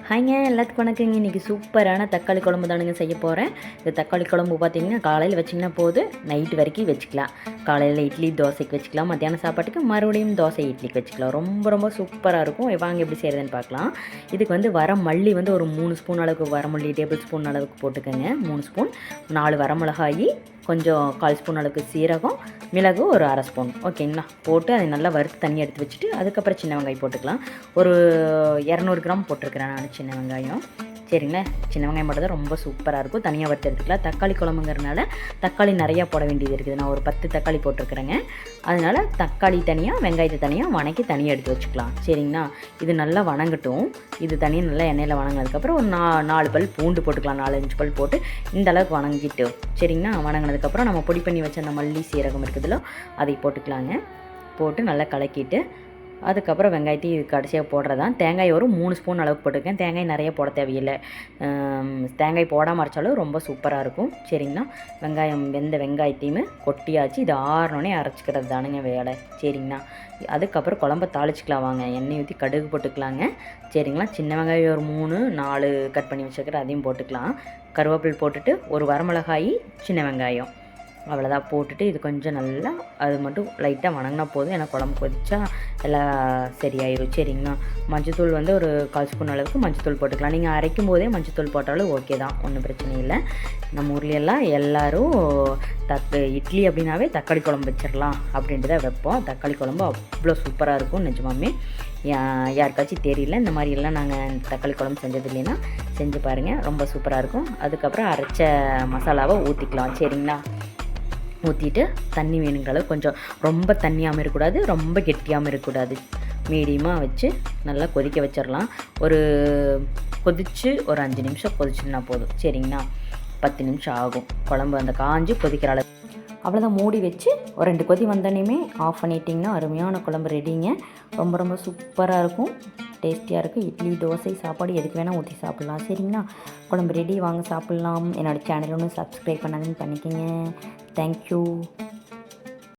ஹாய்ங்க, எல்லாத்துக்கும் வணக்கங்க. இன்றைக்கி சூப்பரான தக்காளி குழம்பு தானுங்க செய்ய போகிறேன். இந்த தக்காளி குழம்பு பார்த்திங்கன்னா காலையில் வச்சிங்கன்னா போது நைட்டு வரைக்கும் வச்சுக்கலாம். காலையில் இட்லி தோசைக்கு வச்சுக்கலாம், மத்தியானம் சாப்பாட்டுக்கு மறுபடியும் தோசை இட்லிக்கு வச்சுக்கலாம். ரொம்ப சூப்பராக இருக்கும். வாங்க எப்படி செய்கிறதுன்னு பார்க்கலாம். இதுக்கு வந்து மல்லி வந்து ஒரு 3 ஸ்பூன் அளவுக்கு வரமல்லி, டேபிள் ஸ்பூன் அளவுக்கு போட்டுக்கோங்க. 3 ஸ்பூன், 4 வரமிளகாய், கொஞ்சம் 1/4 ஸ்பூன் அளவுக்கு சீரகம், மிளகு ஒரு 1/2 ஸ்பூன், ஓகேங்களா. போட்டு அதை நல்லா வறுத்து தண்ணி எடுத்து வச்சுட்டு அதுக்கப்புறம் சின்ன வெங்காயம் போட்டுக்கலாம். ஒரு 200 கிராம் போட்டிருக்கிறேன் நான் சின்ன வெங்காயம். சரிங்களா, சின்ன வெங்காயம் போட்டால் தான் ரொம்ப சூப்பராக இருக்கும். தனியாக வறுத்து எடுத்துக்கலாம். தக்காளி குழம்புங்கிறதுனால தக்காளி நிறையா போட வேண்டியது இருக்குது. நான் ஒரு 10 தக்காளி போட்டிருக்கிறேங்க. அதனால் தக்காளி தனியாக, வெங்காயத்தை தனியாக வணக்கி தனியாக எடுத்து வச்சுக்கலாம். சரிங்களா, இது நல்லா வணங்கட்டும். இது தனியாக நல்லா எண்ணெயில் வணங்கினதுக்கப்புறம் ஒரு 4 பல் பூண்டு போட்டுக்கலாம். 4-5 பல் போட்டு இந்த அளவுக்கு வணங்கிட்டு, சரிங்களா. வணங்கினதுக்கப்புறம் நம்ம பொடி பண்ணி வச்ச அந்த மல்லி சீரகம் இருக்குதுல்ல, அதை போட்டுக்கலாங்க. போட்டு நல்லா கலக்கிட்டு அதுக்கப்புறம் வெங்காயத்தையும் இது கடைசியாக போடுறதான். தேங்காய் ஒரு 3 ஸ்பூன் அளவுக்கு போட்டுருக்கேன். தேங்காய் நிறைய போட தேவையில்லை. தேங்காய் போடாமல் அரைச்சாலும் ரொம்ப சூப்பராக இருக்கும். சரிங்களா, வெந்த வெங்காயத்தையுமே கொட்டியாச்சு. இது ஆறணுன்னே அரைச்சிக்கிறது தானுங்க வேலை. சரிங்களா, அதுக்கப்புறம் குழம்ப தாளிச்சிக்கலாம். வாங்க, எண்ணெய் ஊற்றி கடுகு போட்டுக்கலாங்க. சரிங்களா, சின்ன வெங்காயம் ஒரு 3-4 கட் பண்ணி வச்சுருக்கிற அதையும் போட்டுக்கலாம். கருவேப்பிலை போட்டுட்டு ஒரு வரமிளகாய், சின்ன வெங்காயம், அவ்வளோதான் போட்டுட்டு இது கொஞ்சம் நல்லா அது மட்டும் லைட்டாக வணங்கினா போதும். ஏன்னா குழம்பு கொதிச்சா எல்லாம் சரியாயிடும். சரிங்களா, மஞ்சத்தூள் வந்து ஒரு 1/4 ஸ்பூன் அளவுக்கு மஞ்சத்தூள் போட்டுக்கலாம். நீங்கள் அரைக்கும் போதே மஞ்சத்தூள் போட்டாலும் ஓகே தான், ஒன்றும் பிரச்சனை இல்லை. நம்ம ஊர்லையெல்லாம் எல்லோரும் இட்லி அப்படின்னாவே தக்காளி குழம்பு வச்சிடலாம் அப்படின்ட்டு தான் வைப்போம். தக்காளி குழம்பு அவ்வளோ சூப்பராக இருக்கும் நிஜமாமே. யாருக்காச்சும் தெரியல, இந்த மாதிரியெல்லாம் நாங்கள் தக்காளி குழம்பு செஞ்சது இல்லைன்னா செஞ்சு பாருங்கள், ரொம்ப சூப்பராக இருக்கும். அதுக்கப்புறம் அரைச்ச மசாலாவை ஊற்றிக்கலாம். சரிங்களா, ஊற்றிட்டு தண்ணி வேணுங்கிற அளவு, கொஞ்சம் ரொம்ப தண்ணியாகவும் இருக்கக்கூடாது, ரொம்ப கெட்டியாகவும் இருக்கக்கூடாது, மீடியமாக வச்சு நல்லா கொதிக்க வச்சிடலாம். கொதித்து ஒரு 5 நிமிஷம் கொதிச்சுன்னா போதும். சரிங்களா, 10 நிமிஷம் ஆகும் குழம்பு அந்த காஞ்சி கொதிக்கிற அளவு. அவ்வளோதான், மூடி வச்சு ஒரு 2 கொதி வந்தோடனே ஆஃப் பண்ணிட்டிங்கன்னா அருமையான குழம்பு ரெடிங்க. ரொம்ப சூப்பராக இருக்கும், டேஸ்டியாக இருக்குது. இட்லி தோசை சாப்பாடு எதுக்கு வேணால் ஊற்றி சாப்பிட்லாம். சரிங்களா, குழம்பு ரெடி, வாங்க சாப்பிட்லாம். என்னோடய சேனல் ஒன்று சப்ஸ்கிரைப் பண்ணாதுன்னு பண்ணிக்கோங்க. தேங்க்யூ.